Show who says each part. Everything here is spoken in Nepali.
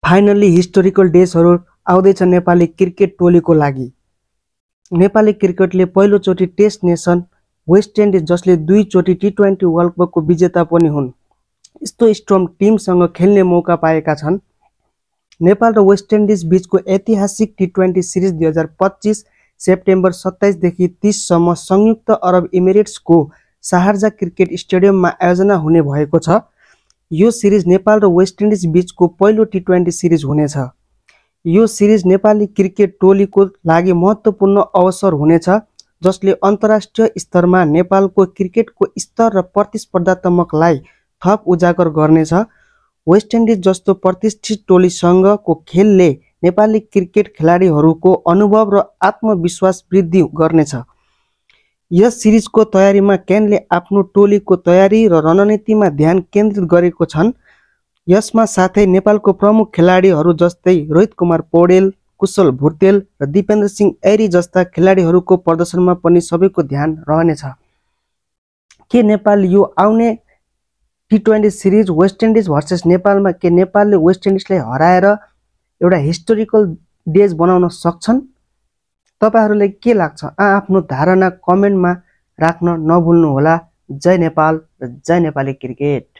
Speaker 1: फाइनली हिस्टोरिकल डेजहरू आउँदैछ नेपाली क्रिकेट टोलीको लागि। नेपाली क्रिकेटले पहिलोचोटि टेस्ट नेसन वेस्ट इन्डिज जसले 2 चोटि T20 वर्ल्ड कपको विजेता पनि हुन् यस्तो स्ट्रङ टिमसँग खेल्ने मौका पाएका छन्। नेपाल र वेस्ट इन्डिज बीचको ऐतिहासिक T20 सिरिज 2025 सेप्टेम्बर 27 देखि 30 सम्म संयुक्त अरब इमिरेट्सको शारजा क्रिकेट स्टेडियममा आयोजना हुने भएको छ। यो सिरिज नेपाल र वेस्ट इन्डिज बीचको पहिलो T20 सिरिज हुनेछ। यो सिरिज नेपाली क्रिकेट टोलीको लागि महत्त्वपूर्ण अवसर हुनेछ जसले अन्तर्राष्ट्रिय स्तरमा नेपालको क्रिकेटको स्तर र प्रतिस्पर्धात्मकतालाई थप उजागर गर्नेछ। वेस्ट इन्डिज जस्तो प्रतिष्ठित टोलीसँगको खेलले नेपाली क्रिकेट खेलाडीहरूको अनुभव र आत्मविश्वास वृद्धि गर्नेछ। यस सिरिजको तयारीमा केनले आफ्नो टोलीको तयारी र रणनीतिमा ध्यान केन्द्रित गरेको छन्। यसमा साथै नेपालको प्रमुख खेलाडीहरू जस्तै रोहित कुमार पौडेल, कुशल भुर्तेल र दिपेन्द्र सिंह ऐरी जस्ता खेलाडीहरूको प्रदर्शनमा पनि सबैको ध्यान रहनेछ। के नेपाल यो आउने T20 series West Indies versus नेपालमा के नेपालले वेस्ट इन्डिजलाई हराएर एउटा हिस्टोरिकल डेज बनाउन सक्छन्? तपाईहरुलाई के लाग्छ? आफ्नो धारणा कमेन्टमा राख्न नभुल्नु होला। जय नेपाल र जय नेपाली क्रिकेट।